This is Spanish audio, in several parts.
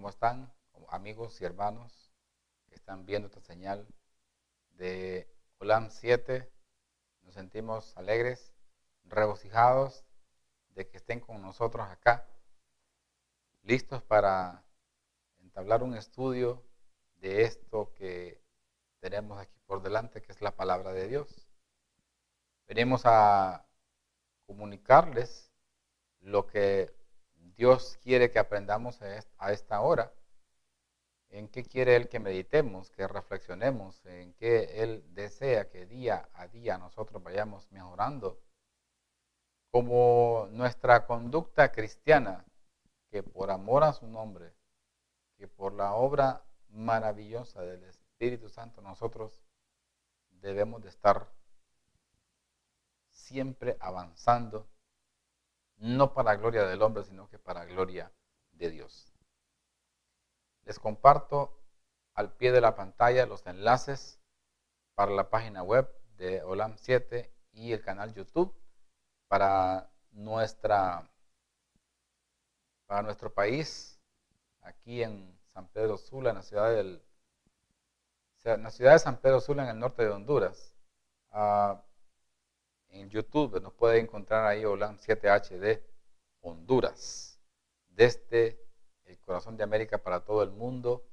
¿Cómo están, amigos y hermanos que están viendo esta señal de Olam 7? Nos sentimos alegres, regocijados de que estén con nosotros acá, listos para entablar un estudio de esto que tenemos aquí por delante, que es la palabra de Dios. Venimos a comunicarles lo que Dios quiere que aprendamos a esta hora. En qué quiere Él que meditemos, que reflexionemos, en qué Él desea que día a día nosotros vayamos mejorando, como nuestra conducta cristiana, que por amor a su nombre, que por la obra maravillosa del Espíritu Santo, nosotros debemos de estar siempre avanzando, no para gloria del hombre, sino que para gloria de Dios. Les comparto al pie de la pantalla los enlaces para la página web de Olam 7 y el canal YouTube para nuestro país, aquí en San Pedro Sula, en la ciudad de San Pedro Sula, en el norte de Honduras. En YouTube nos puede encontrar ahí Olam 7 HD Honduras, desde el corazón de América para todo el mundo.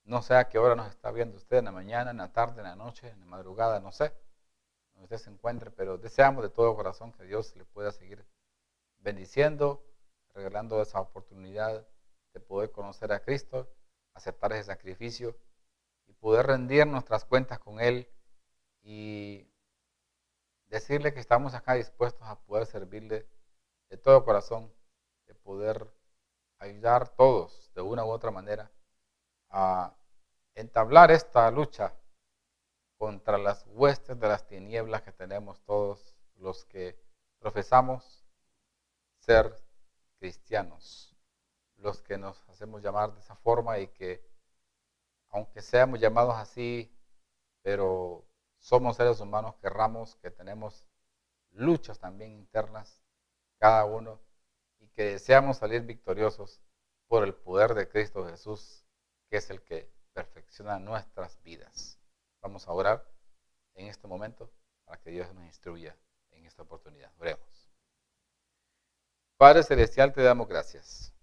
No sé a qué hora nos está viendo usted, en la mañana, en la tarde, en la noche, en la madrugada, no sé donde usted se encuentre, pero deseamos de todo corazón que Dios le pueda seguir bendiciendo, regalando esa oportunidad de poder conocer a Cristo, aceptar ese sacrificio y poder rendir nuestras cuentas con Él y decirle que estamos acá dispuestos a poder servirle de todo corazón, de poder ayudar todos de una u otra manera a entablar esta lucha contra las huestes de las tinieblas que tenemos todos los que profesamos ser cristianos, los que nos hacemos llamar de esa forma y que, aunque seamos llamados así, pero somos seres humanos que tenemos luchas también internas, cada uno, y que deseamos salir victoriosos por el poder de Cristo Jesús, que es el que perfecciona nuestras vidas. Vamos a orar en este momento para que Dios nos instruya en esta oportunidad. Oremos. Padre Celestial, te damos gracias.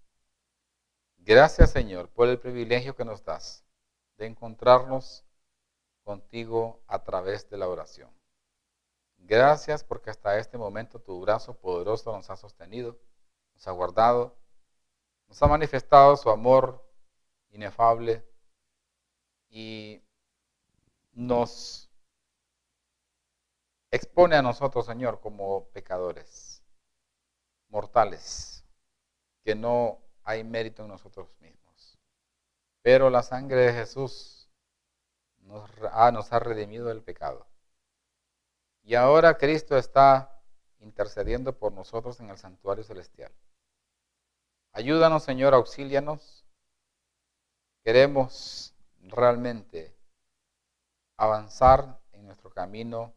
Gracias, Señor, por el privilegio que nos das de encontrarnos contigo a través de la oración. Gracias porque hasta este momento tu brazo poderoso nos ha sostenido, nos ha guardado, nos ha manifestado su amor inefable y nos expone a nosotros, Señor, como pecadores, mortales, que no hay mérito en nosotros mismos. Pero la sangre de Jesús nos ha redimido del pecado. Y ahora Cristo está intercediendo por nosotros en el santuario celestial. Ayúdanos, Señor, auxílianos. Queremos realmente avanzar en nuestro camino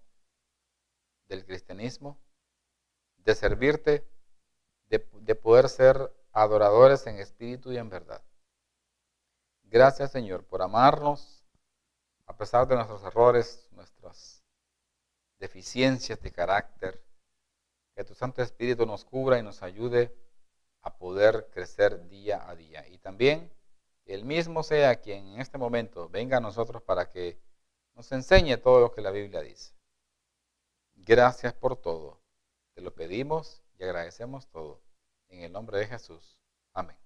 del cristianismo, de servirte, de poder ser adoradores en espíritu y en verdad. Gracias, Señor, por amarnos a pesar de nuestros errores, nuestras deficiencias de carácter. Que tu Santo Espíritu nos cubra y nos ayude a poder crecer día a día. Y también que Él mismo sea quien en este momento venga a nosotros para que nos enseñe todo lo que la Biblia dice. Gracias por todo. Te lo pedimos y agradecemos todo. En el nombre de Jesús. Amén.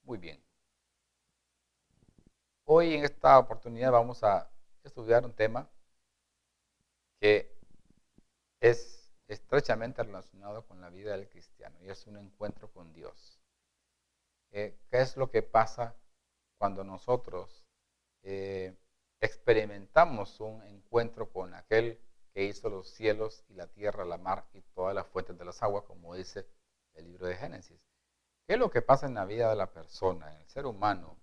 Muy bien. Hoy en esta oportunidad vamos a estudiar un tema que es estrechamente relacionado con la vida del cristiano y es un encuentro con Dios. ¿Qué es lo que pasa cuando nosotros experimentamos un encuentro con aquel que hizo los cielos y la tierra, la mar y todas las fuentes de las aguas, como dice el libro de Génesis? ¿Qué es lo que pasa en la vida de la persona, en el ser humano?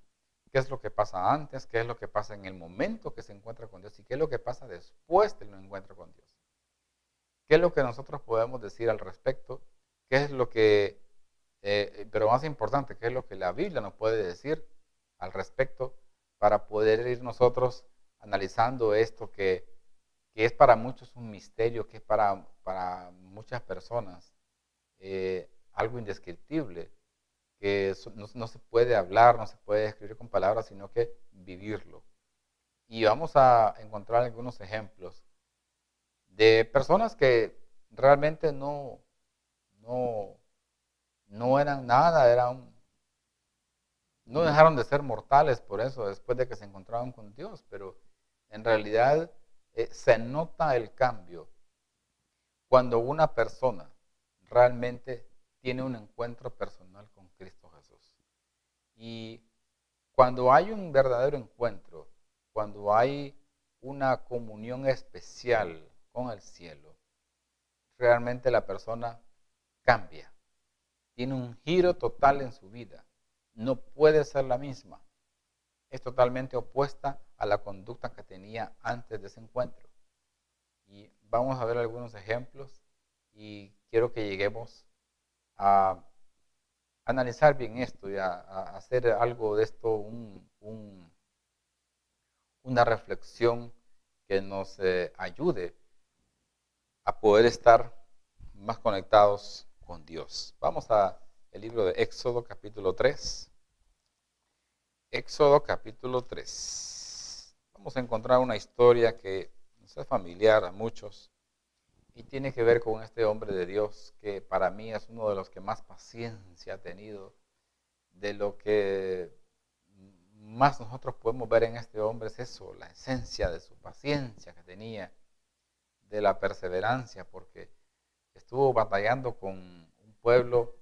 ¿Qué es lo que pasa antes? ¿Qué es lo que pasa en el momento que se encuentra con Dios? ¿Y qué es lo que pasa después del encuentro con Dios? ¿Qué es lo que nosotros podemos decir al respecto? ¿Qué es lo que pero más importante, ¿qué es lo que la Biblia nos puede decir al respecto para poder ir nosotros analizando esto que es para muchos un misterio, que es para muchas personas algo indescriptible, que no se puede hablar, no se puede escribir con palabras, sino que vivirlo? Y vamos a encontrar algunos ejemplos de personas que realmente no, no eran nada, no dejaron de ser mortales por eso, después de que se encontraron con Dios, pero en realidad se nota el cambio cuando una persona realmente tiene un encuentro personal con Cristo Jesús. Y cuando hay un verdadero encuentro, cuando hay una comunión especial con el cielo, realmente la persona cambia, tiene un giro total en su vida, no puede ser la misma, es totalmente opuesta a la conducta que tenía antes de ese encuentro. Y vamos a ver algunos ejemplos y quiero que lleguemos a analizar bien esto y a hacer algo de esto, una reflexión que nos ayude a poder estar más conectados con Dios. Vamos a el libro de Éxodo capítulo 3. Éxodo capítulo 3. Vamos a encontrar una historia que nos es familiar a muchos y tiene que ver con este hombre de Dios que para mí es uno de los que más paciencia ha tenido. De lo que más nosotros podemos ver en este hombre es eso, la esencia de su paciencia que tenía, de la perseverancia, porque estuvo batallando con un pueblo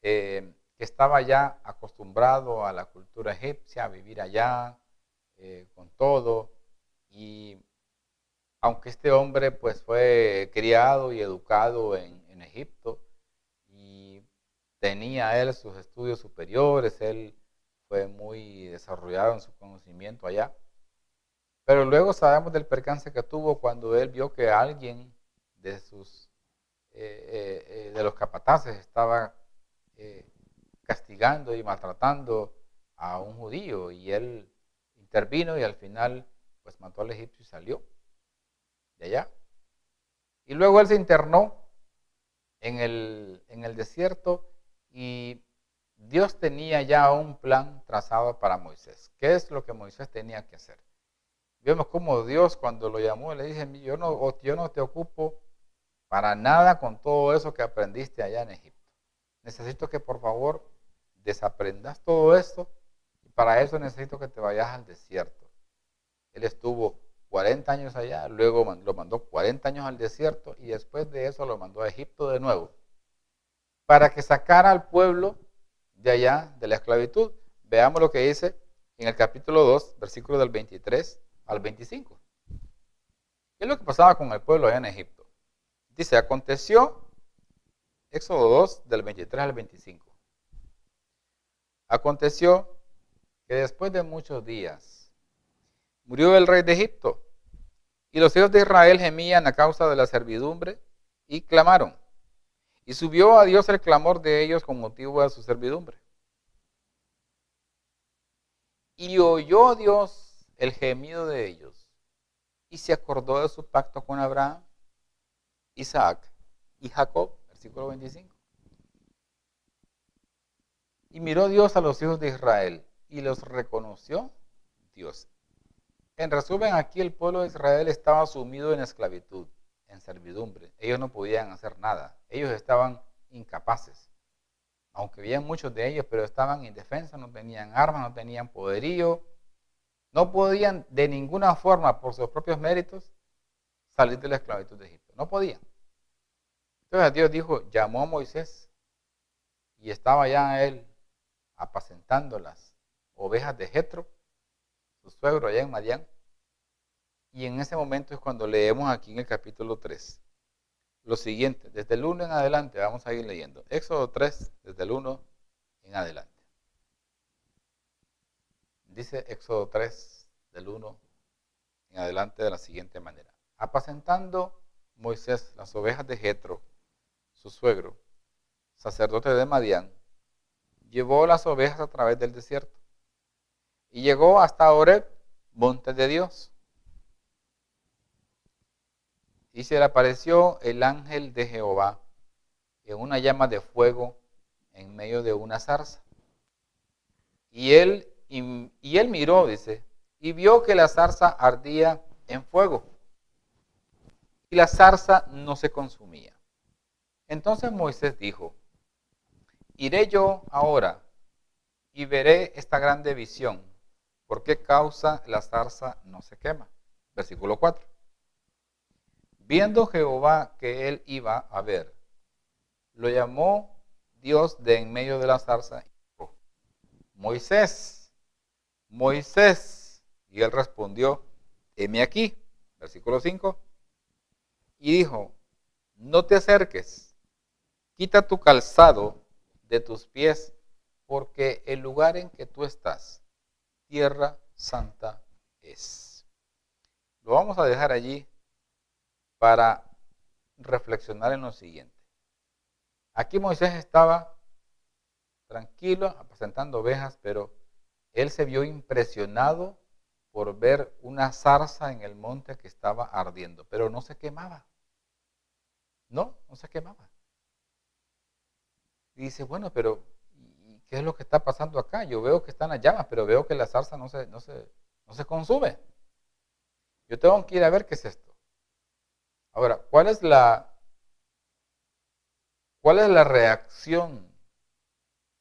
que estaba ya acostumbrado a la cultura egipcia, a vivir allá con todo. Y aunque este hombre pues fue criado y educado en Egipto y tenía él sus estudios superiores, él fue muy desarrollado en su conocimiento allá. Pero luego sabemos del percance que tuvo cuando él vio que alguien de de los capataces estaba castigando y maltratando a un judío, y él intervino y al final pues mató al egipcio y salió de allá. Y luego él se internó en el desierto y Dios tenía ya un plan trazado para Moisés. ¿Qué es lo que Moisés tenía que hacer? Vemos cómo Dios cuando lo llamó le dice: yo no te ocupo para nada con todo eso que aprendiste allá en Egipto. Necesito que por favor desaprendas todo esto y para eso necesito que te vayas al desierto. Él estuvo 40 años allá, luego lo mandó 40 años al desierto y después de eso lo mandó a Egipto de nuevo para que sacara al pueblo de allá de la esclavitud. Veamos lo que dice en el capítulo 2, versículos del 23 al 25. ¿Qué es lo que pasaba con el pueblo allá en Egipto? Dice: aconteció, Éxodo 2, del 23 al 25. Aconteció que después de muchos días murió el rey de Egipto, y los hijos de Israel gemían a causa de la servidumbre y clamaron. Y subió a Dios el clamor de ellos con motivo de su servidumbre. Y oyó Dios el gemido de ellos, y se acordó de su pacto con Abraham, Isaac y Jacob. Versículo 25. Y miró Dios a los hijos de Israel, y los reconoció Dios. En resumen, aquí el pueblo de Israel estaba sumido en esclavitud, en servidumbre. Ellos no podían hacer nada. Ellos estaban incapaces. Aunque habían muchos de ellos, pero estaban indefensos, no tenían armas, no tenían poderío. No podían de ninguna forma, por sus propios méritos, salir de la esclavitud de Egipto. No podían. Entonces Dios dijo, llamó a Moisés, y estaba ya él apacentando las ovejas de Jetro, su suegro allá en Madián. Y en ese momento es cuando leemos aquí en el capítulo 3 lo siguiente. Desde el 1 en adelante vamos a ir leyendo. Éxodo 3, desde el 1 en adelante. Dice Éxodo 3, del 1 en adelante de la siguiente manera. Apacentando Moisés las ovejas de Jetro, su suegro, sacerdote de Madián, llevó las ovejas a través del desierto y llegó hasta Horeb, monte de Dios. Y se le apareció el ángel de Jehová en una llama de fuego en medio de una zarza. Y él miró, dice, y vio que la zarza ardía en fuego, y la zarza no se consumía. Entonces Moisés dijo, iré yo ahora y veré esta grande visión, ¿por qué causa la zarza no se quema? Versículo 4. Viendo Jehová que él iba a ver, lo llamó Dios de en medio de la zarza y dijo, Moisés, Moisés. Y él respondió, heme aquí. Versículo 5. Y dijo, no te acerques, quita tu calzado de tus pies, porque el lugar en que tú estás, tierra santa es. Lo vamos a dejar allí para reflexionar en lo siguiente. Aquí Moisés estaba tranquilo, apacentando ovejas, pero él se vio impresionado por ver una zarza en el monte que estaba ardiendo, pero no se quemaba. No se quemaba. Y dice, bueno, pero ¿qué es lo que está pasando acá? Yo veo que están las llamas, pero veo que la zarza no se consume. Yo tengo que ir a ver qué es esto. Ahora, ¿cuál es la reacción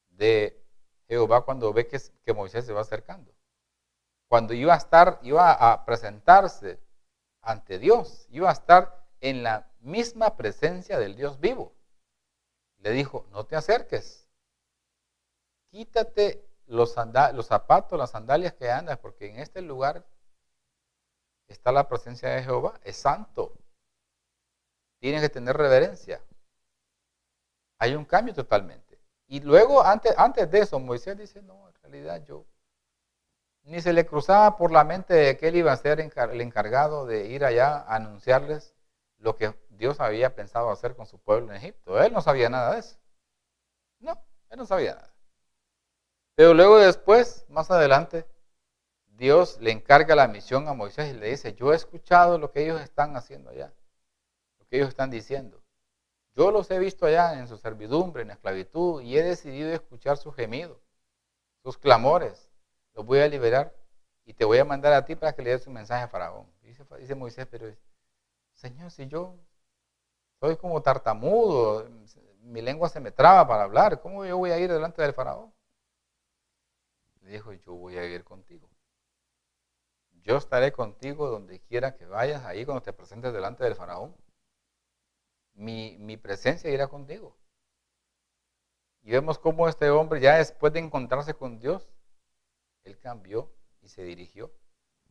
de Jehová cuando ve que Moisés se va acercando? Cuando iba a presentarse ante Dios, iba a estar en la misma presencia del Dios vivo. Le dijo, no te acerques, quítate los zapatos, las sandalias que andas, porque en este lugar está la presencia de Jehová, es santo. Tienes que tener reverencia. Hay un cambio totalmente. Y luego, antes de eso, Moisés dice, no, en realidad yo, ni se le cruzaba por la mente de que él iba a ser el encargado de ir allá a anunciarles lo que Dios había pensado hacer con su pueblo en Egipto. Él no sabía nada de eso. No, él no sabía nada. Pero luego después, más adelante, Dios le encarga la misión a Moisés y le dice, yo he escuchado lo que ellos están haciendo allá, lo que ellos están diciendo. Yo los he visto allá en su servidumbre, en la esclavitud, y he decidido escuchar sus gemidos, sus clamores. Los voy a liberar y te voy a mandar a ti para que le des un mensaje a Faraón. Dice Moisés, pero Señor, si yo soy como tartamudo, mi lengua se me traba para hablar, ¿cómo yo voy a ir delante del Faraón? Le dijo, yo voy a ir contigo. Yo estaré contigo donde quiera que vayas, ahí cuando te presentes delante del Faraón. Mi presencia irá contigo. Y vemos cómo este hombre, ya después de encontrarse con Dios, él cambió y se dirigió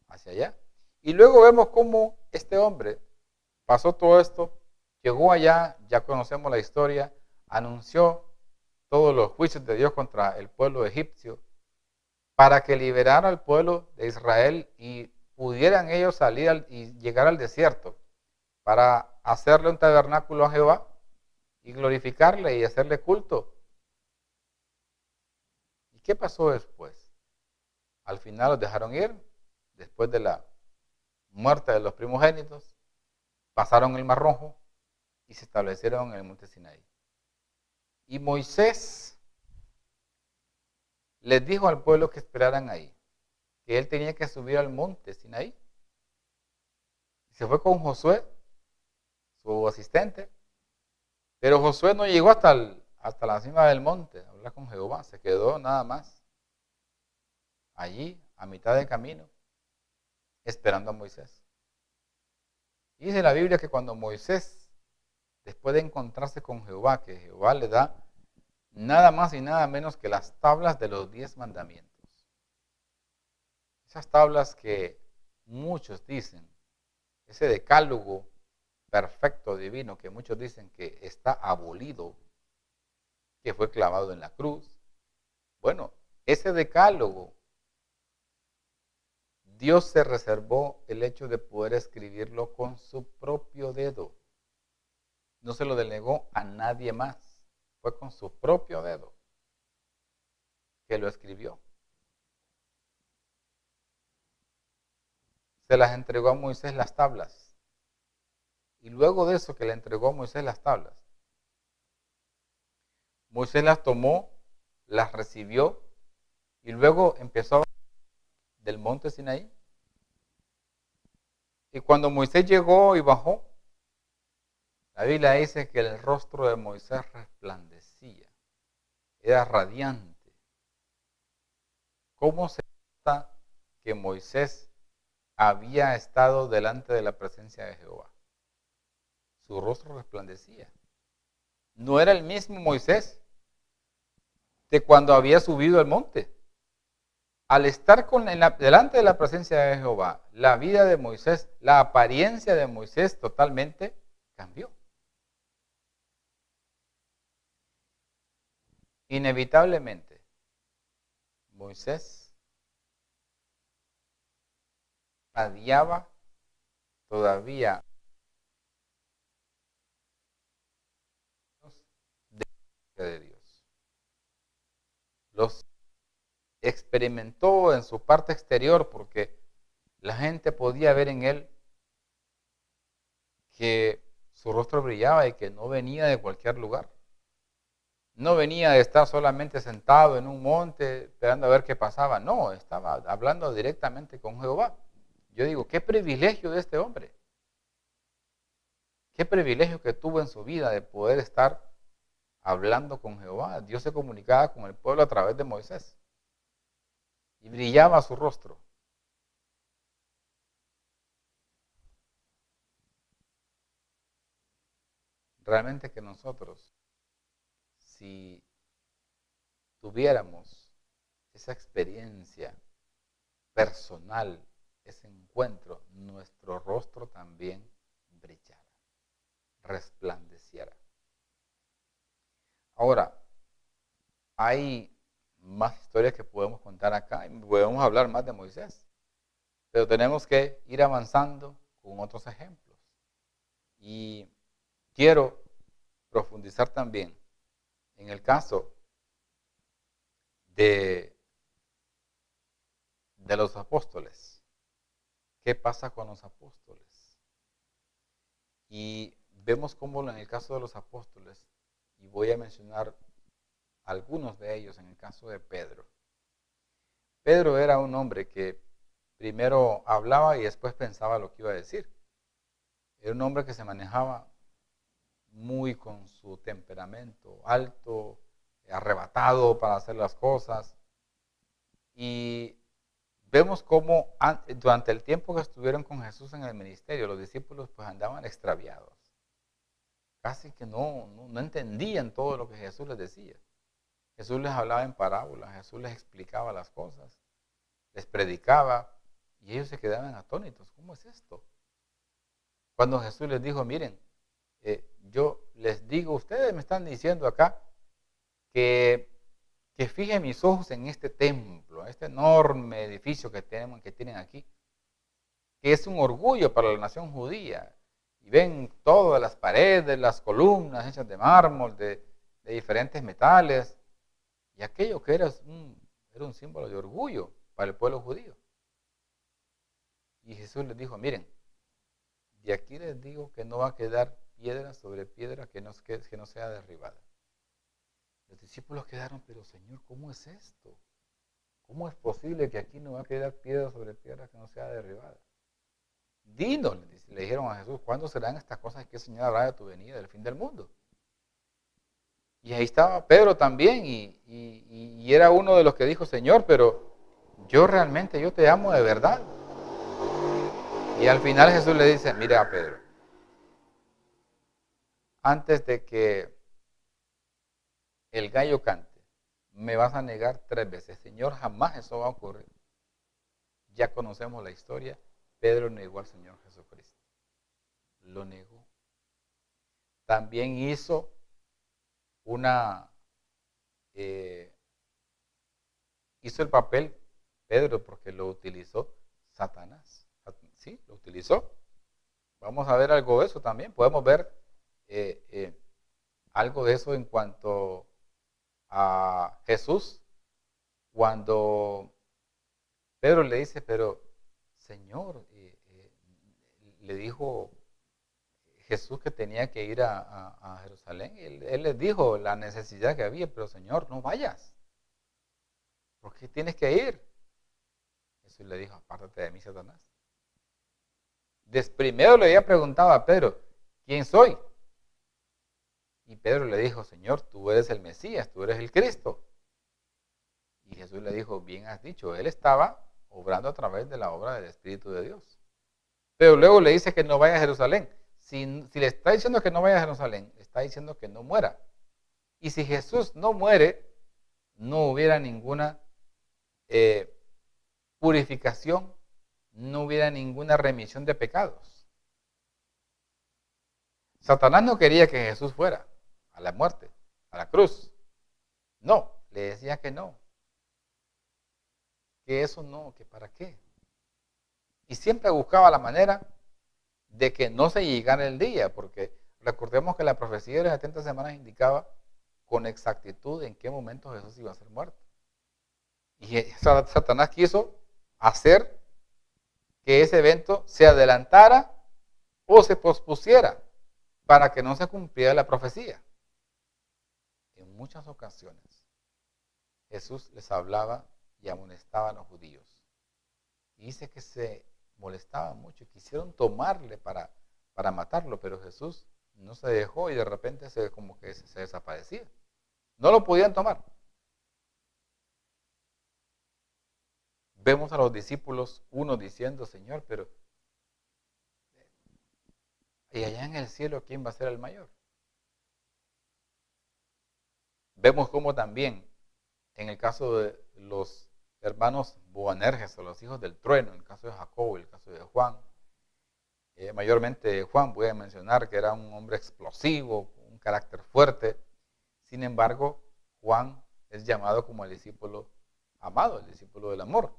hacia allá. Y luego vemos cómo este hombre pasó todo esto, llegó allá, ya conocemos la historia, anunció todos los juicios de Dios contra el pueblo egipcio, para que liberara al pueblo de Israel y pudieran ellos salir y llegar al desierto, para hacerle un tabernáculo a Jehová y glorificarle y hacerle culto. ¿Y qué pasó después? Al final los dejaron ir, después de la muerte de los primogénitos, pasaron el Mar Rojo y se establecieron en el monte Sinaí. Y Moisés les dijo al pueblo que esperaran ahí, que él tenía que subir al monte Sinaí. Y se fue con Josué, su asistente, pero Josué no llegó hasta la cima del monte a hablar con Jehová, se quedó nada más allí, a mitad de camino, esperando a Moisés. Y dice la Biblia que cuando Moisés, después de encontrarse con Jehová, que Jehová le da nada más y nada menos que las tablas de los 10 mandamientos. Esas tablas que muchos dicen, ese decálogo perfecto divino que muchos dicen que está abolido, que fue clavado en la cruz. Bueno, ese decálogo, Dios se reservó el hecho de poder escribirlo con su propio dedo. No se lo delegó a nadie más. Fue con su propio dedo. que lo escribió. Se las entregó a Moisés las tablas. Y luego de eso que le entregó a Moisés las tablas, Moisés las tomó, las recibió y luego empezó del monte Sinaí. Y cuando Moisés llegó y bajó, la Biblia dice que el rostro de Moisés resplandecía, era radiante. ¿Cómo se nota que Moisés había estado delante de la presencia de Jehová? Su rostro resplandecía. No era el mismo Moisés de cuando había subido al monte. Al estar delante de la presencia de Jehová, la vida de Moisés, la apariencia de Moisés totalmente cambió. Inevitablemente, Moisés radiaba todavía de Dios. Los experimentó en su parte exterior porque la gente podía ver en él que su rostro brillaba y que no venía de cualquier lugar. No venía de estar solamente sentado en un monte esperando a ver qué pasaba. No, estaba hablando directamente con Jehová. Yo digo, qué privilegio de este hombre. Qué privilegio que tuvo en su vida de poder estar hablando con Jehová. Dios se comunicaba con el pueblo a través de Moisés. Y brillaba su rostro. Realmente que nosotros, si tuviéramos esa experiencia personal, ese encuentro, nuestro rostro también brillara, resplandeciera. Ahora, hay más historias que podemos contar acá y podemos hablar más de Moisés, pero tenemos que ir avanzando con otros ejemplos. Y quiero profundizar también en el caso de los apóstoles. ¿Qué pasa con los apóstoles? Y vemos cómo en el caso de los apóstoles, y voy a mencionar algunos de ellos en el caso de Pedro. Pedro era un hombre que primero hablaba y después pensaba lo que iba a decir. Era un hombre que se manejaba muy con su temperamento alto, arrebatado para hacer las cosas. Y vemos cómo durante el tiempo que estuvieron con Jesús en el ministerio, los discípulos pues andaban extraviados. Casi que no entendían todo lo que Jesús les decía. Jesús les hablaba en parábolas, Jesús les explicaba las cosas, les predicaba y ellos se quedaban atónitos. ¿Cómo es esto? Cuando Jesús les dijo, miren, yo les digo, ustedes me están diciendo acá que fijen mis ojos en este templo, este enorme edificio que tienen aquí, que es un orgullo para la nación judía. Y ven todas las paredes, las columnas hechas de mármol, de diferentes metales. Y aquello que era un símbolo de orgullo para el pueblo judío. Y Jesús les dijo, miren, de aquí les digo que no va a quedar piedra sobre piedra que no sea derribada. Los discípulos quedaron, pero Señor, ¿cómo es esto? ¿Cómo es posible que aquí no va a quedar piedra sobre piedra que no sea derribada? Dinos, le dijeron a Jesús, ¿cuándo serán estas cosas? ¿Qué señal habrá de tu venida, del fin del mundo? Y ahí estaba Pedro también, y era uno de los que dijo, Señor, pero yo te amo de verdad. Y al final Jesús le dice, mira a Pedro, antes de que el gallo cante, me vas a negar 3 veces. Señor, jamás eso va a ocurrir. Ya conocemos la historia. Pedro negó al Señor Jesucristo. Lo negó. También hizo hizo el papel Pedro porque lo utilizó Satanás. Sí, lo utilizó. Vamos a ver algo de eso también. Podemos ver algo de eso en cuanto a Jesús Cuando Pedro le dice, pero Señor, le dijo Jesús que tenía que ir a Jerusalén. Él les dijo la necesidad que había, pero Señor, no vayas. ¿Por qué tienes que ir? Jesús le dijo, apártate de mí, Satanás. Primero le había preguntado a Pedro, ¿quién soy? Y Pedro le dijo, Señor, tú eres el Mesías, tú eres el Cristo. Y Jesús le dijo, bien has dicho, él estaba obrando a través de la obra del Espíritu de Dios. Pero luego le dice que no vaya a Jerusalén. Si le está diciendo que no vaya a Jerusalén, le está diciendo que no muera. Y si Jesús no muere, no hubiera ninguna purificación, no hubiera ninguna remisión de pecados. Satanás no quería que Jesús fuera a la muerte, a la cruz. No, le decía que no. Que eso no, que para qué. Y siempre buscaba la manera de que no se llegara el día, porque recordemos que la profecía de las 70 semanas indicaba con exactitud en qué momento Jesús iba a ser muerto. Y Satanás quiso hacer que ese evento se adelantara o se pospusiera para que no se cumpliera la profecía. En muchas ocasiones Jesús les hablaba y amonestaba a los judíos. Y dice que se molestaban mucho y quisieron tomarle para matarlo, pero Jesús no se dejó y de repente como que se desaparecía. No lo podían tomar. Vemos a los discípulos, uno diciendo, Señor, pero ¿y allá en el cielo quién va a ser el mayor? Vemos como también, en el caso de los hermanos Boanerges o los hijos del trueno, en el caso de Jacobo y el caso de Juan, mayormente Juan, voy a mencionar que era un hombre explosivo, un carácter fuerte. Sin embargo, Juan es llamado como el discípulo amado, el discípulo del amor,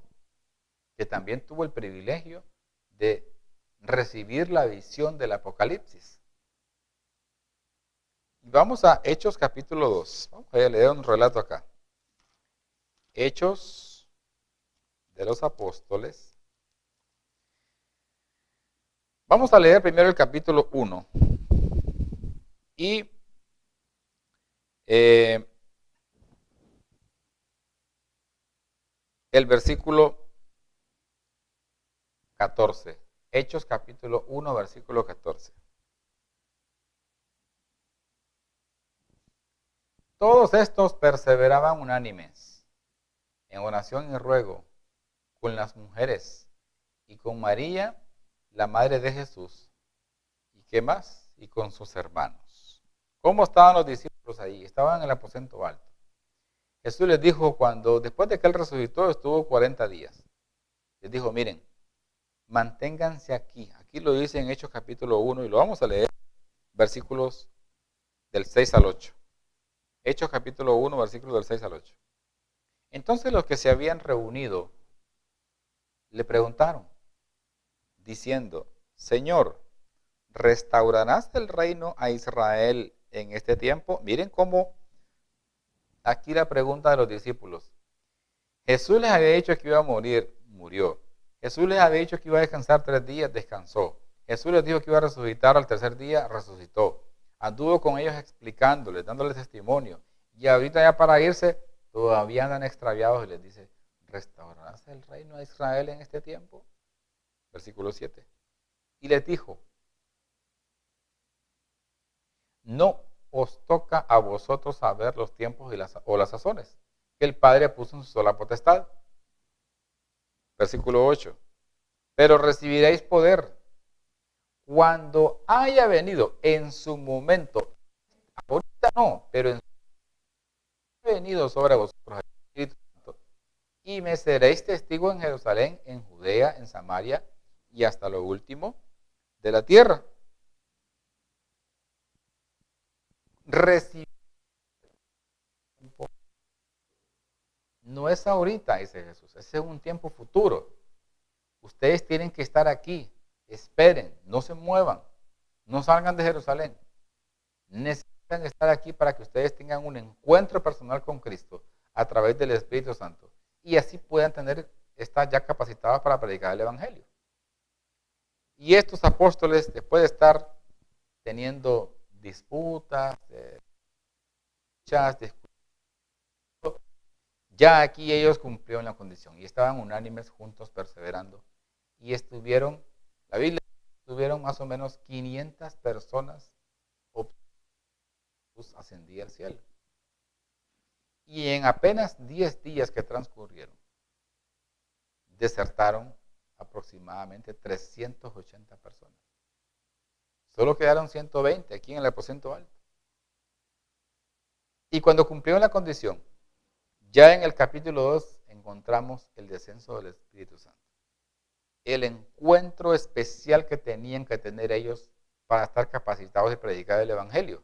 que también tuvo el privilegio de recibir la visión del Apocalipsis. Y vamos a Hechos capítulo 2. Vamos a leer un relato acá. Hechos de los Apóstoles. Vamos a leer primero el capítulo 1. Y el versículo 14. Hechos capítulo 1, versículo 14. Todos estos perseveraban unánimes en oración y ruego con las mujeres y con María, la madre de Jesús. ¿Y qué más? Y con sus hermanos. ¿Cómo estaban los discípulos ahí? Estaban en el aposento alto. Jesús les dijo después de que él resucitó, estuvo 40 días. Les dijo, miren, manténganse aquí. Aquí lo dice en Hechos capítulo 1 y lo vamos a leer, versículos del 6 al 8. Hechos capítulo 1, versículos del 6 al 8. Entonces los que se habían reunido le preguntaron, diciendo, Señor, ¿restaurarás el reino a Israel en este tiempo? Miren cómo aquí la pregunta de los discípulos. Jesús les había dicho que iba a morir, murió. Jesús les había dicho que iba a descansar 3 días, descansó. Jesús les dijo que iba a resucitar al tercer día, resucitó. Anduvo con ellos explicándoles, dándoles testimonio. Y ahorita ya para irse, todavía andan extraviados y les dice, ¿restaurarás el reino a Israel en este tiempo? Versículo 7. Y les dijo, no os toca a vosotros saber los tiempos o las sazones que el Padre puso en su sola potestad. Versículo 8. Pero recibiréis poder cuando haya venido en su momento. Ahorita no, pero en su momento haya venido sobre vosotros el Espíritu Santo. Y me seréis testigo en Jerusalén, en Judea, en Samaria y hasta lo último de la tierra. Recibir no es ahorita, dice Jesús, ese es un tiempo futuro. Ustedes tienen que estar aquí, esperen, no se muevan, no salgan de Jerusalén. Necesitan estar aquí para que ustedes tengan un encuentro personal con Cristo a través del Espíritu Santo y así puedan estar ya capacitados para predicar el Evangelio. Y estos apóstoles, después de estar teniendo disputas, ya aquí ellos cumplieron la condición y estaban unánimes, juntos, perseverando. Y estuvieron, la Biblia estuvieron más o menos 500 personas, ascendía al cielo. Y en apenas 10 días que transcurrieron, desertaron aproximadamente 380 personas. Solo quedaron 120 aquí en el aposento alto. Y cuando cumplieron la condición, ya en el capítulo 2 encontramos el descenso del Espíritu Santo. El encuentro especial que tenían que tener ellos para estar capacitados de predicar el Evangelio.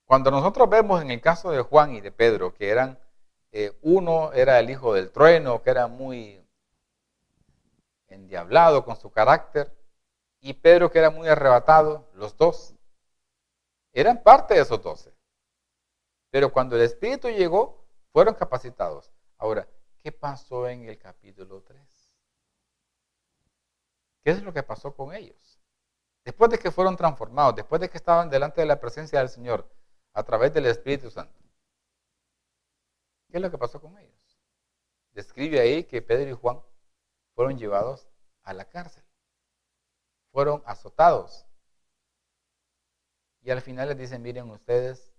Cuando nosotros vemos en el caso de Juan y de Pedro, que eran, uno era el hijo del trueno, que era muy endiablado con su carácter, y Pedro, que era muy arrebatado, los dos eran parte de esos 12. Pero cuando el Espíritu llegó, fueron capacitados. Ahora, ¿qué pasó en el capítulo 3? ¿Qué es lo que pasó con ellos? Después de que fueron transformados, después de que estaban delante de la presencia del Señor a través del Espíritu Santo, ¿qué es lo que pasó con ellos? Describe ahí que Pedro y Juan fueron llevados a la cárcel, fueron azotados. Y al final les dicen, miren ustedes,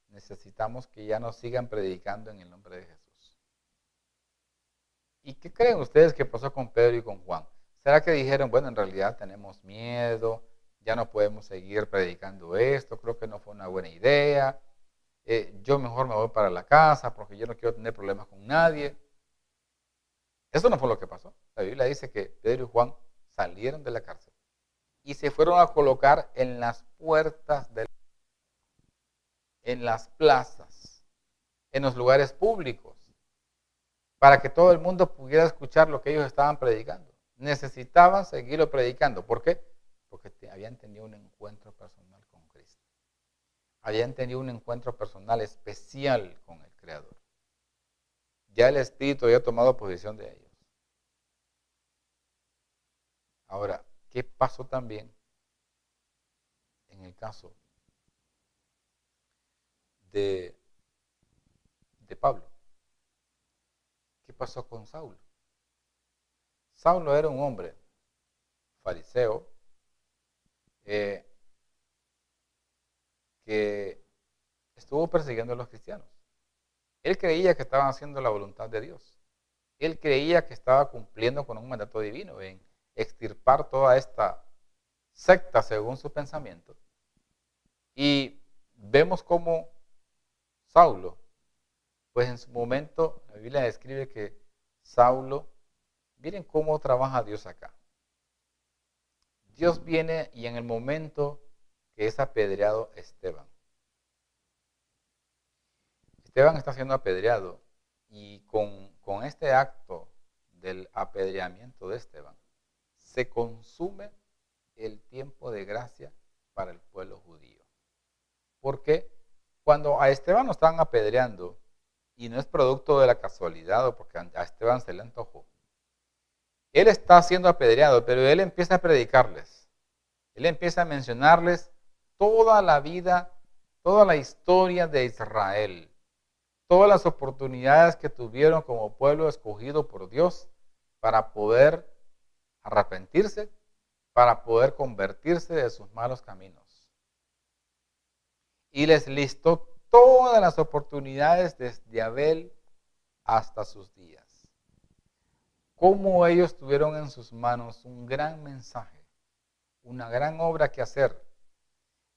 necesitamos que ya no sigan predicando en el nombre de Jesús. ¿Y qué creen ustedes que pasó con Pedro y con Juan? ¿Será que dijeron, bueno, en realidad tenemos miedo, ya no podemos seguir predicando esto, creo que no fue una buena idea, yo mejor me voy para la casa porque yo no quiero tener problemas con nadie? Eso no fue lo que pasó. La Biblia dice que Pedro y Juan salieron de la cárcel y se fueron a colocar en las puertas, en las plazas, en los lugares públicos, para que todo el mundo pudiera escuchar lo que ellos estaban predicando. Necesitaban seguirlo predicando. ¿Por qué? Porque habían tenido un encuentro personal con Cristo. Habían tenido un encuentro personal especial con el Creador. Ya el Espíritu había tomado posesión de ellos. Ahora, ¿qué pasó también en el caso de Pablo? ¿Qué pasó con Saulo? Saulo era un hombre fariseo que estuvo persiguiendo a los cristianos. Él creía que estaban haciendo la voluntad de Dios. Él creía que estaba cumpliendo con un mandato divino en extirpar toda esta secta según su pensamiento. Y vemos cómo Saulo, pues en su momento, la Biblia describe que Saulo, miren cómo trabaja Dios acá. Dios viene y en el momento que es apedreado Esteban. Esteban está siendo apedreado y con este acto del apedreamiento de Esteban, se consume el tiempo de gracia para el pueblo judío. Porque cuando a Esteban lo estaban apedreando, y no es producto de la casualidad o porque a Esteban se le antojó, él está siendo apedreado, pero él empieza a predicarles. Él empieza a mencionarles toda la vida, toda la historia de Israel, todas las oportunidades que tuvieron como pueblo escogido por Dios para poder arrepentirse, para poder convertirse de sus malos caminos. Y les listó todas las oportunidades desde Abel hasta sus días. Cómo ellos tuvieron en sus manos un gran mensaje, una gran obra que hacer,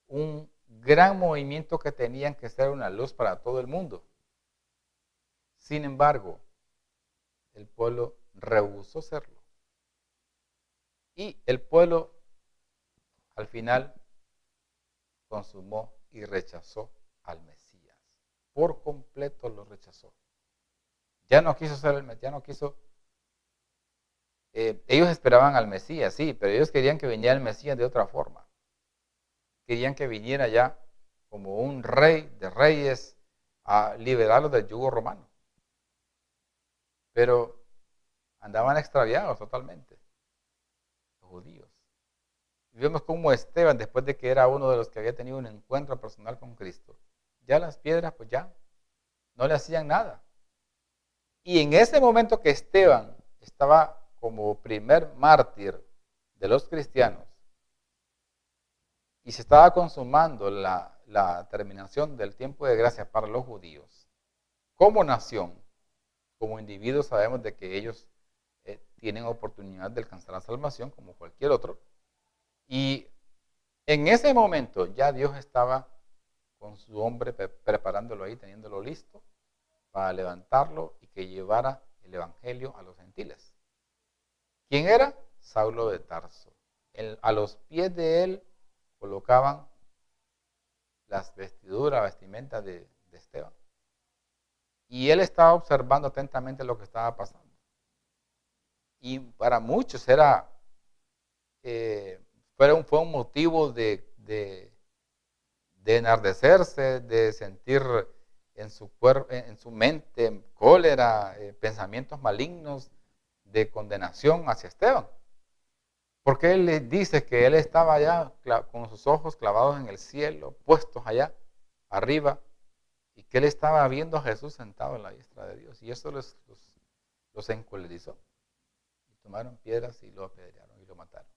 un gran movimiento que tenían que ser una luz para todo el mundo. Sin embargo, el pueblo rehusó serlo. Y el pueblo al final consumó y rechazó al Mesías. Por completo lo rechazó. Ya no quiso ser el Mesías, ya no quiso. Ellos esperaban al Mesías, sí, pero ellos querían que viniera el Mesías de otra forma. Querían que viniera ya como un rey de reyes a liberarlos del yugo romano. Pero andaban extraviados totalmente, los judíos. Y vemos cómo Esteban, después de que era uno de los que había tenido un encuentro personal con Cristo, ya las piedras pues ya no le hacían nada. Y en ese momento que Esteban estaba como primer mártir de los cristianos y se estaba consumando la terminación del tiempo de gracia para los judíos, como nación, como individuos sabemos de que ellos tienen oportunidad de alcanzar la salvación como cualquier otro. Y en ese momento ya Dios estaba con su hombre preparándolo ahí, teniéndolo listo para levantarlo y que llevara el evangelio a los gentiles. ¿Quién era? Saulo de Tarso. A los pies de él colocaban las vestimentas de Esteban. Y él estaba observando atentamente lo que estaba pasando. Y para muchos fue un motivo de enardecerse, de sentir en su cuerpo, en su mente cólera, pensamientos malignos de condenación hacia Esteban. Porque él les dice que él estaba allá con sus ojos clavados en el cielo, puestos allá arriba, y que él estaba viendo a Jesús sentado en la diestra de Dios. Y eso los encolerizó. Y tomaron piedras y lo apedrearon y lo mataron.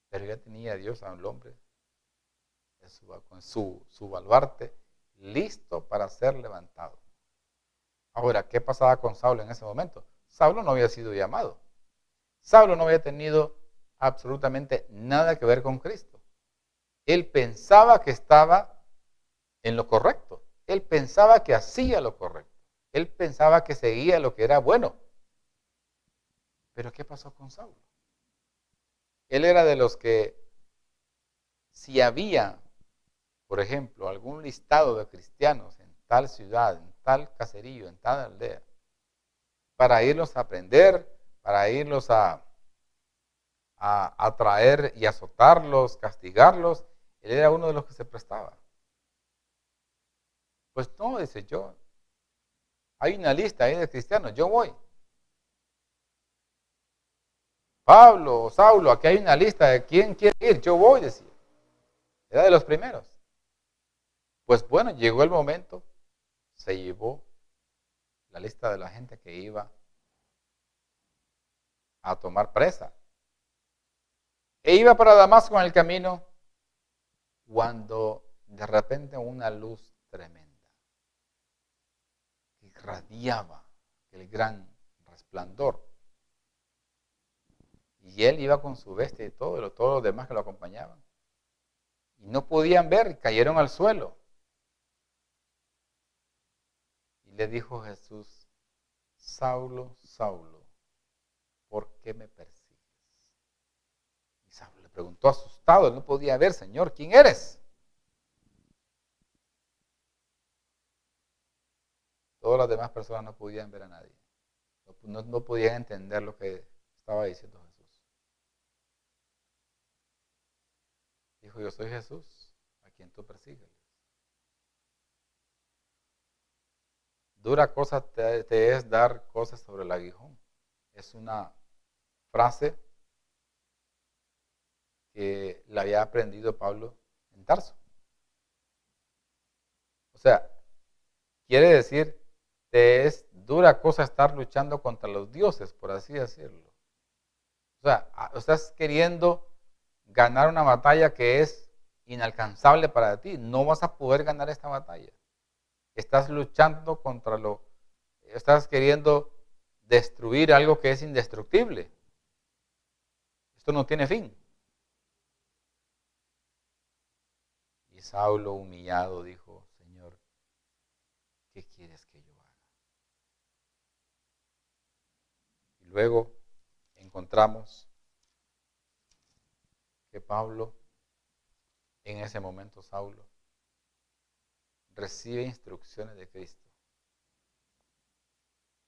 Pero ya tenía Dios a un hombre con su baluarte listo para ser levantado. Ahora, ¿qué pasaba con Saulo en ese momento? Saulo no había sido llamado. Saulo no había tenido absolutamente nada que ver con Cristo. Él pensaba que estaba en lo correcto. Él pensaba que hacía lo correcto. Él pensaba que seguía lo que era bueno. Pero ¿qué pasó con Saulo? Él era de los que, si había, por ejemplo, algún listado de cristianos en tal ciudad, en tal caserío, en tal aldea, para irlos a aprender, para irlos a traer y azotarlos, castigarlos, él era uno de los que se prestaba. Pues no, dice yo, hay una lista ahí de cristianos, yo voy. Pablo, Saulo, aquí hay una lista de quién quiere ir, yo voy, decía. Era de los primeros. Pues bueno, llegó el momento, se llevó la lista de la gente que iba a tomar presa. E iba para Damasco en el camino cuando de repente una luz tremenda irradiaba el gran resplandor. Y él iba con su bestia y todos los demás que lo acompañaban. Y no podían ver, y cayeron al suelo. Y le dijo Jesús, Saulo, Saulo, ¿por qué me persigues? Y Saulo le preguntó asustado, él no podía ver, Señor, ¿quién eres? Todas las demás personas no podían ver a nadie. No podían entender lo que estaba diciendo Jesús. Dijo, yo soy Jesús, a quien tú persigues. Dura cosa te es dar cosas sobre el aguijón. Es una frase que la había aprendido Pablo en Tarso. O sea, quiere decir, te es dura cosa estar luchando contra los dioses, por así decirlo. O sea, estás queriendo ganar una batalla que es inalcanzable para ti. No vas a poder ganar esta batalla. Estás luchando estás queriendo destruir algo que es indestructible. Esto no tiene fin. Y Saulo, humillado, dijo, Señor, ¿qué quieres que yo haga? Y luego encontramos que Pablo, en ese momento Saulo, recibe instrucciones de Cristo.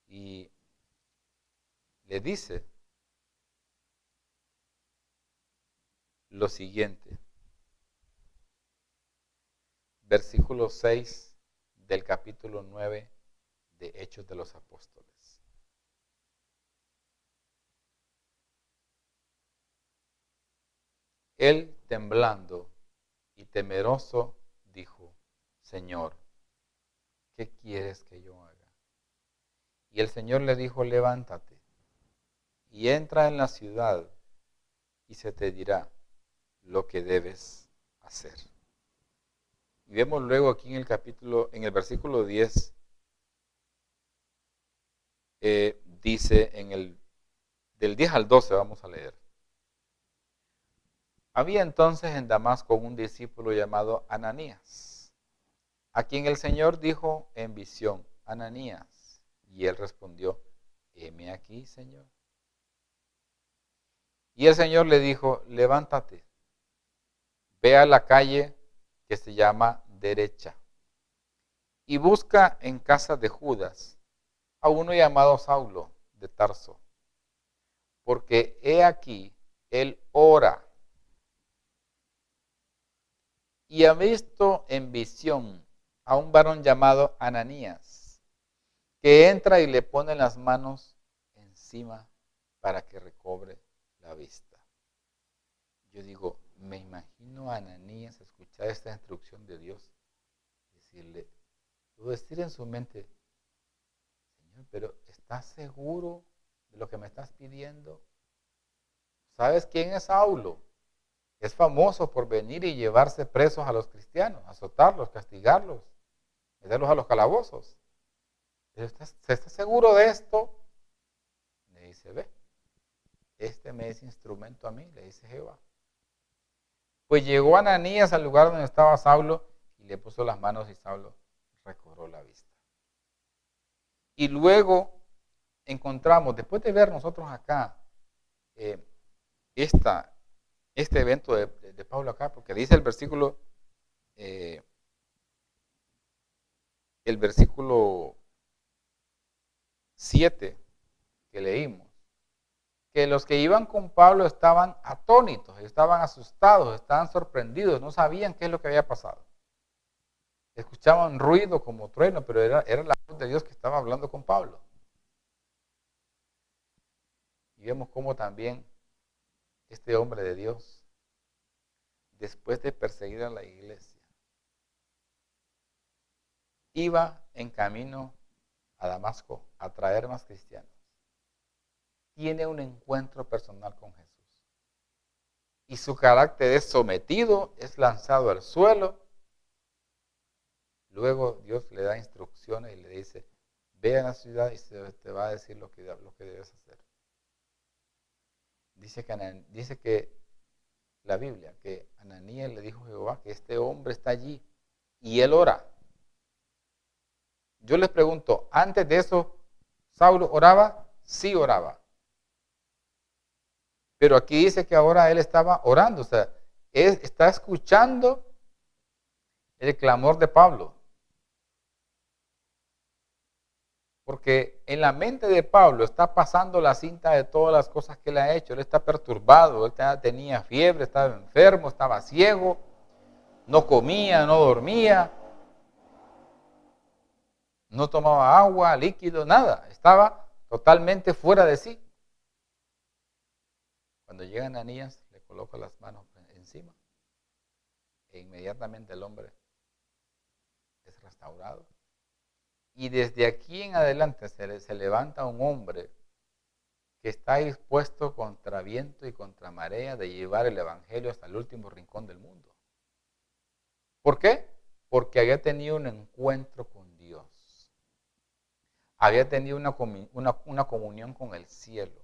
Y le dice lo siguiente. versículo 6 del capítulo 9 de Hechos de los Apóstoles. Él, temblando y temeroso, dijo: Señor, ¿qué quieres que yo haga? Y el Señor le dijo: levántate y entra en la ciudad, y se te dirá lo que debes hacer. Y vemos luego aquí en el versículo 10, dice del 10 al 12 vamos a leer. Había entonces en Damasco un discípulo llamado Ananías, a quien el Señor dijo en visión: Ananías. Y él respondió: heme aquí, Señor. Y el Señor le dijo: levántate, ve a la calle que se llama Derecha, y busca en casa de Judas a uno llamado Saulo de Tarso, porque he aquí, él ora, y ha visto en visión a un varón llamado Ananías, que entra y le pone las manos encima para que recobre la vista. Yo digo, me imagino a Ananías escuchar esta instrucción de Dios, decir en su mente: Señor, pero ¿estás seguro de lo que me estás pidiendo? ¿Sabes quién es Saulo? Es famoso por venir y llevarse presos a los cristianos, azotarlos, castigarlos, meterlos a los calabozos. Pero ¿estás seguro de esto? Le dice: ve, este me es instrumento a mí, le dice Jehová. Pues llegó Ananías al lugar donde estaba Saulo y le puso las manos, y Saulo recobró la vista. Y luego encontramos, después de ver nosotros acá este evento de Pablo acá, porque dice el versículo 7 que leímos, que los que iban con Pablo estaban atónitos, estaban asustados, estaban sorprendidos, no sabían qué es lo que había pasado. Escuchaban ruido como trueno, pero era la voz de Dios que estaba hablando con Pablo. Y vemos cómo también este hombre de Dios, después de perseguir a la iglesia, iba en camino a Damasco a traer más cristianos. Tiene un encuentro personal con Jesús. Y su carácter es sometido, es lanzado al suelo. Luego Dios le da instrucciones y le dice: ve a la ciudad y te va a decir lo que debes hacer. Dice que la Biblia, que Ananías le dijo a Jehová que este hombre está allí y él ora. Yo les pregunto, antes de eso, ¿Saulo oraba? Sí oraba. Pero aquí dice que ahora él estaba orando, o sea, él está escuchando el clamor de Pablo. Porque en la mente de Pablo está pasando la cinta de todas las cosas que él ha hecho. Él está perturbado, él tenía fiebre, estaba enfermo, estaba ciego, no comía, no dormía, no tomaba agua, líquido, nada. Estaba totalmente fuera de sí. Cuando llega Ananías, le coloca las manos encima e inmediatamente el hombre es restaurado. Y desde aquí en adelante se levanta un hombre que está dispuesto contra viento y contra marea de llevar el evangelio hasta el último rincón del mundo. ¿Por qué? Porque había tenido un encuentro con Dios. Había tenido una comunión con el cielo.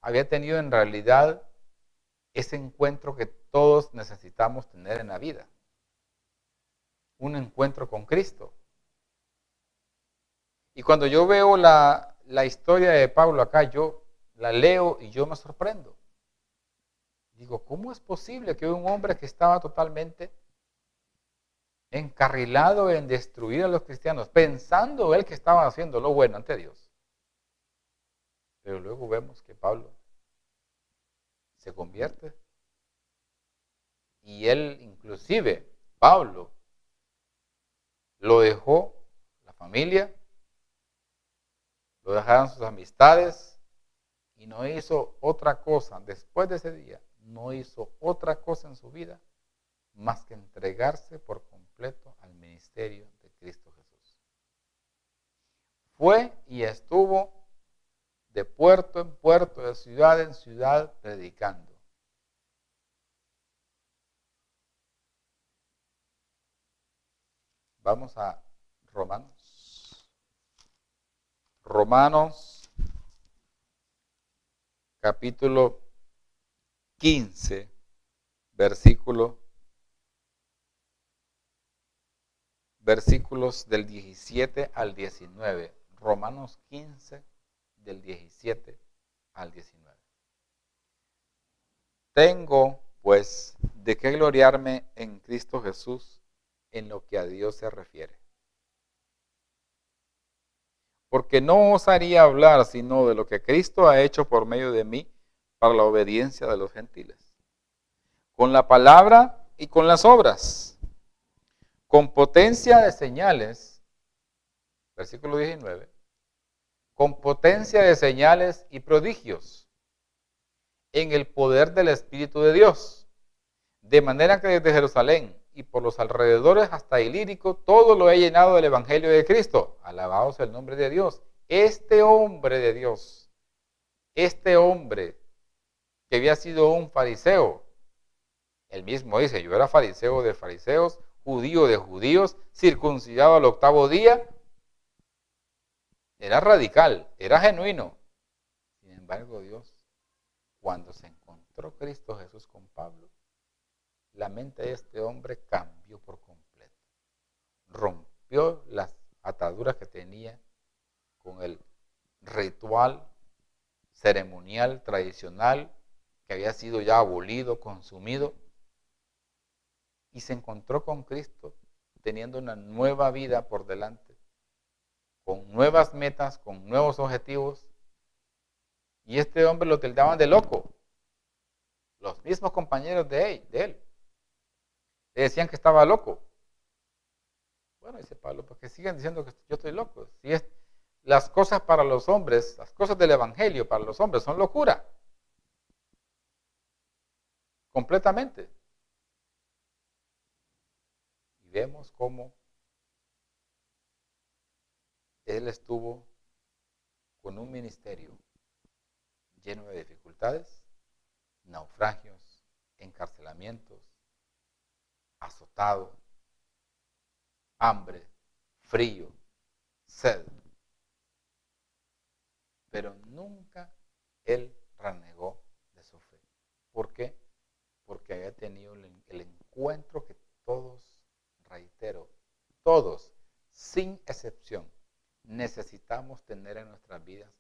Había tenido en realidad ese encuentro que todos necesitamos tener en la vida. Un encuentro con Cristo. Y cuando yo veo la historia de Pablo acá, yo la leo y yo me sorprendo. Digo, ¿cómo es posible que un hombre que estaba totalmente encarrilado en destruir a los cristianos, pensando él que estaba haciendo lo bueno ante Dios? Pero luego vemos que Pablo se convierte y él inclusive Pablo lo dejó la familia, lo dejaron sus amistades y no hizo otra cosa. Después de ese día, no hizo otra cosa en su vida más que entregarse por completo al ministerio de Cristo Jesús. Fue y estuvo de puerto en puerto, de ciudad en ciudad, predicando. Vamos a Romanos. Romanos, capítulo 15, versículos del 17 al 19. Romanos 15, del 17 al 19. Tengo, pues, de qué gloriarme en Cristo Jesús en lo que a Dios se refiere. Porque no osaría hablar sino de lo que Cristo ha hecho por medio de mí para la obediencia de los gentiles, con la palabra y con las obras, con potencia de señales, versículo 19, con potencia de señales y prodigios, en el poder del Espíritu de Dios, de manera que desde Jerusalén y por los alrededores hasta Ilírico, todo lo he llenado del Evangelio de Cristo. Alabado sea el nombre de Dios. Este hombre de Dios, este hombre que había sido un fariseo, él mismo dice, yo era fariseo de fariseos, judío de judíos, circuncidado al 8º día, era radical, era genuino. Sin embargo, Dios, cuando se encontró Cristo Jesús con Pablo, la mente de este hombre cambió por completo. Rompió las ataduras que tenía con el ritual ceremonial tradicional que había sido ya abolido, consumido, y se encontró con Cristo teniendo una nueva vida por delante, con nuevas metas, con nuevos objetivos, y este hombre lo tildaban de loco. Los mismos compañeros de él le decían que estaba loco. Bueno, dice Pablo, porque siguen diciendo que yo estoy loco. Si es, las cosas para los hombres, las cosas del Evangelio para los hombres son locura. Completamente. Y vemos cómo él estuvo con un ministerio lleno de dificultades, naufragios, encarcelamientos, azotado, hambre, frío, sed. Pero nunca él renegó de su fe. ¿Por qué? Porque había tenido el encuentro que todos, reitero, todos, sin excepción, necesitamos tener en nuestras vidas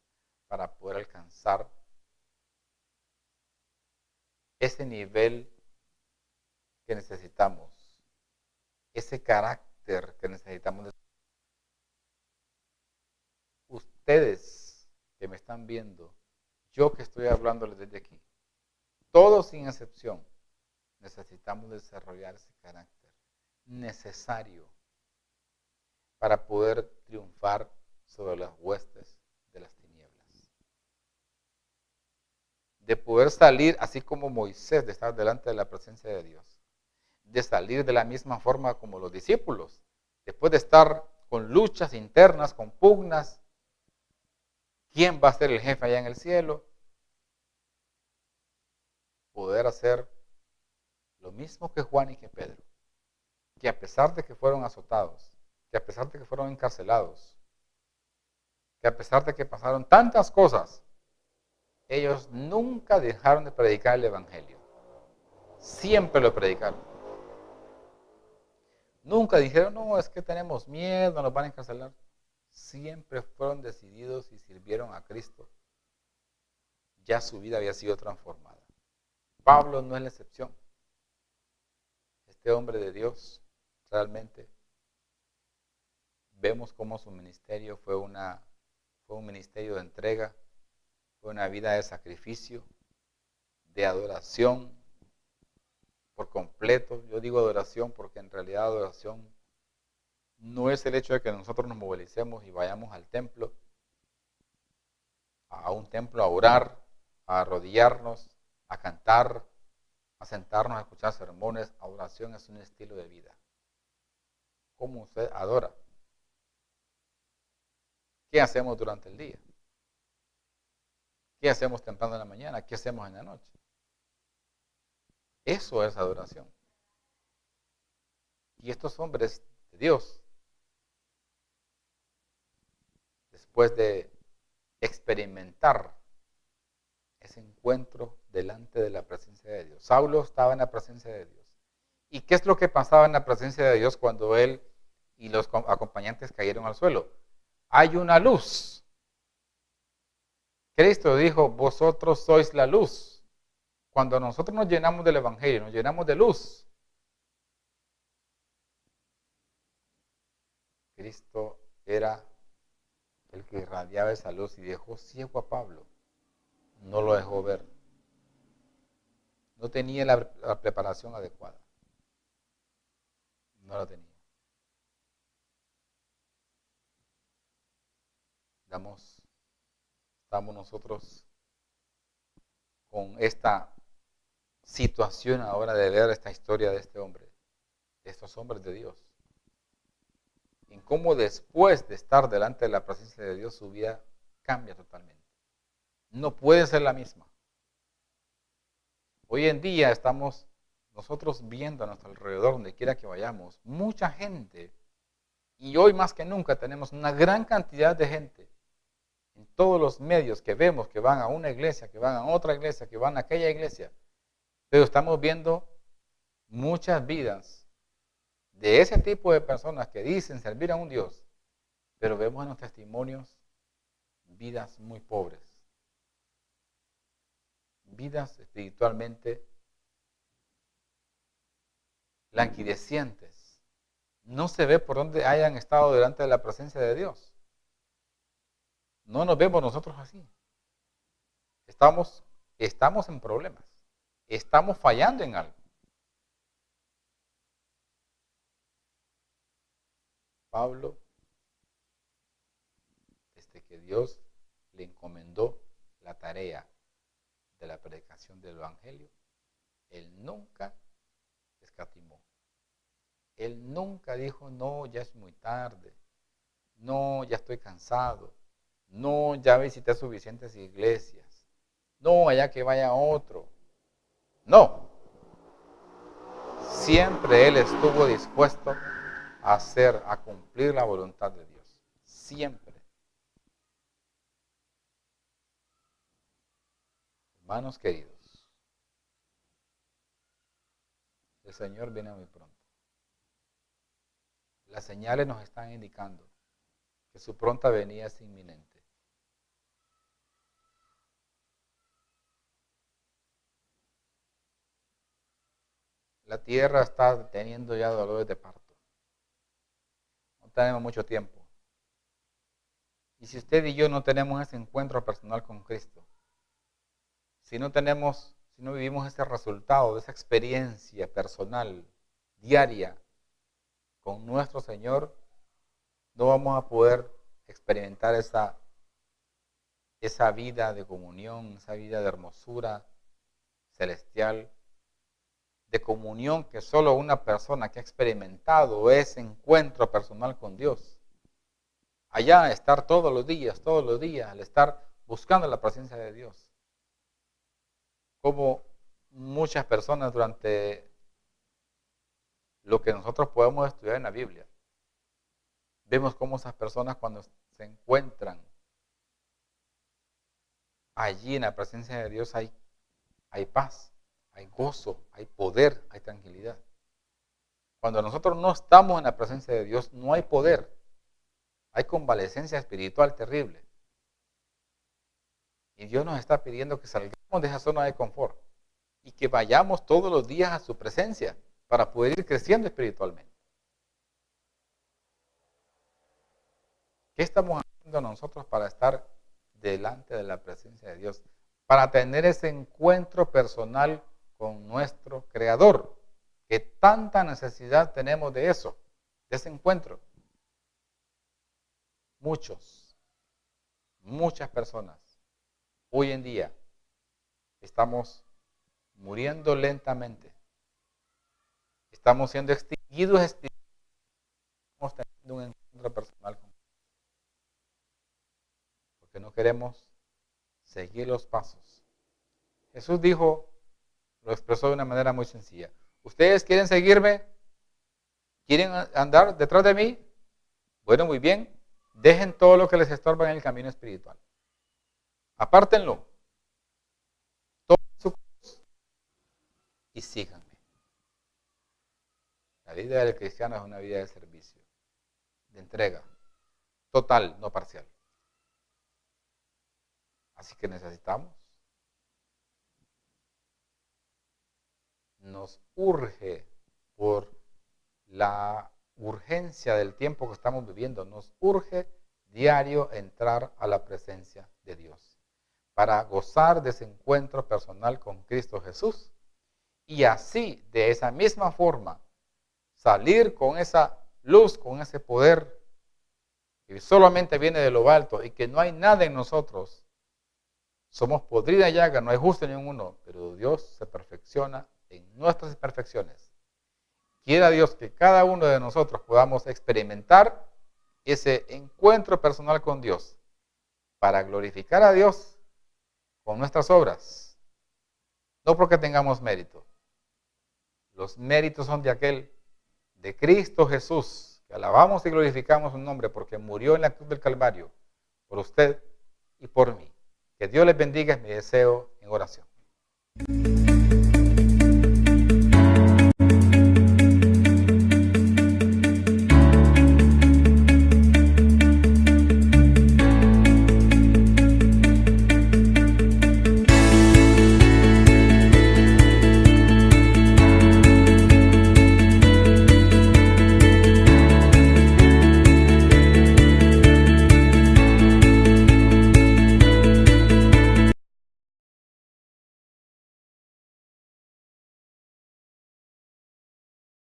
para poder alcanzar ese nivel que necesitamos, ese carácter que necesitamos. Ustedes que me están viendo, yo que estoy hablándoles desde aquí, todos sin excepción, necesitamos desarrollar ese carácter necesario para poder triunfar sobre las huestes de las tinieblas. De poder salir, así como Moisés, de estar delante de la presencia de Dios. De salir de la misma forma como los discípulos. Después de estar con luchas internas, con pugnas, ¿quién va a ser el jefe allá en el cielo? Poder hacer lo mismo que Juan y que Pedro. Que a pesar de que fueron azotados, que a pesar de que fueron encarcelados, que a pesar de que pasaron tantas cosas, ellos nunca dejaron de predicar el Evangelio. Siempre lo predicaron. Nunca dijeron, no, es que tenemos miedo, nos van a encarcelar. Siempre fueron decididos y sirvieron a Cristo. Ya su vida había sido transformada. Pablo no es la excepción. Este hombre de Dios, realmente, vemos cómo su ministerio fue un ministerio de entrega, fue una vida de sacrificio, de adoración, por completo. Yo digo adoración porque en realidad adoración no es el hecho de que nosotros nos movilicemos y vayamos al templo, a un templo a orar, a arrodillarnos, a cantar, a sentarnos a escuchar sermones. Adoración es un estilo de vida. ¿Cómo usted adora? ¿Qué hacemos durante el día? ¿Qué hacemos temprano en la mañana? ¿Qué hacemos en la noche? Eso es adoración. Y estos hombres de Dios, después de experimentar ese encuentro delante de la presencia de Dios. Saulo estaba en la presencia de Dios. ¿Y qué es lo que pasaba en la presencia de Dios cuando él y los acompañantes cayeron al suelo? Hay una luz. Cristo dijo, vosotros sois la luz. Cuando nosotros nos llenamos del Evangelio, nos llenamos de luz, Cristo era el que irradiaba esa luz y dejó ciego a Pablo. No lo dejó ver. No tenía la preparación adecuada. No la tenía. Estamos nosotros con esta situación ahora de ver esta historia de este hombre, de estos hombres de Dios. En cómo después de estar delante de la presencia de Dios, su vida cambia totalmente. No puede ser la misma. Hoy en día estamos nosotros viendo a nuestro alrededor, donde quiera que vayamos, mucha gente. Y hoy más que nunca tenemos una gran cantidad de gente en todos los medios que vemos que van a una iglesia, que van a otra iglesia, que van a aquella iglesia. Pero estamos viendo muchas vidas de ese tipo de personas que dicen servir a un Dios, pero vemos en los testimonios vidas muy pobres, vidas espiritualmente languidecientes. No se ve por dónde hayan estado delante de la presencia de Dios. No nos vemos nosotros así. Estamos en problemas. Estamos fallando en algo. Pablo, desde que Dios le encomendó la tarea de la predicación del Evangelio, él nunca escatimó. Él nunca dijo, no, ya es muy tarde. No, ya estoy cansado. No, ya visité suficientes iglesias. No, allá que vaya otro. No. Siempre él estuvo dispuesto a cumplir la voluntad de Dios. Siempre. Hermanos queridos, el Señor viene muy pronto. Las señales nos están indicando que su pronta venida es inminente. La tierra está teniendo ya dolores de parto. No tenemos mucho tiempo. Y si usted y yo no tenemos ese encuentro personal con Cristo, si no vivimos ese resultado, de esa experiencia personal, diaria, con nuestro Señor, no vamos a poder experimentar esa vida de comunión, esa vida de hermosura celestial, de comunión que solo una persona que ha experimentado ese encuentro personal con Dios. Allá estar todos los días, al estar buscando la presencia de Dios. Como muchas personas durante lo que nosotros podemos estudiar en la Biblia, vemos cómo esas personas cuando se encuentran allí en la presencia de Dios hay paz, hay gozo, hay poder, hay tranquilidad. Cuando nosotros no estamos en la presencia de Dios, no hay poder. Hay convalecencia espiritual terrible. Y Dios nos está pidiendo que salgamos de esa zona de confort y que vayamos todos los días a su presencia para poder ir creciendo espiritualmente. ¿Qué estamos haciendo nosotros para estar delante de la presencia de Dios? Para tener ese encuentro personal con nuestro Creador. que tanta necesidad tenemos de eso, de ese encuentro. Muchas personas hoy en día estamos muriendo lentamente. Estamos siendo extinguidos espiritualmente. Estamos teniendo un encuentro personal con Dios. Porque no queremos seguir los pasos. Jesús dijo, lo expresó de una manera muy sencilla. ¿Ustedes quieren seguirme? ¿Quieren andar detrás de mí? Bueno, muy bien. Dejen todo lo que les estorba en el camino espiritual. Apártenlo. Tomen su cruz y síganme. La vida del cristiano es una vida de servicio, de entrega, total, no parcial. Así que nos urge por la urgencia del tiempo que estamos viviendo, nos urge diario entrar a la presencia de Dios para gozar de ese encuentro personal con Cristo Jesús y así, de esa misma forma, salir con esa luz, con ese poder que solamente viene de lo alto y que no hay nada en nosotros. Somos podrida llaga, no hay justo ni uno, pero Dios se perfecciona en nuestras imperfecciones. Quiera Dios que cada uno de nosotros podamos experimentar ese encuentro personal con Dios para glorificar a Dios con nuestras obras. No porque tengamos mérito. Los méritos son de aquel, de Cristo Jesús, que alabamos y glorificamos su nombre porque murió en la cruz del Calvario por usted y por mí. Que Dios les bendiga, es mi deseo en oración.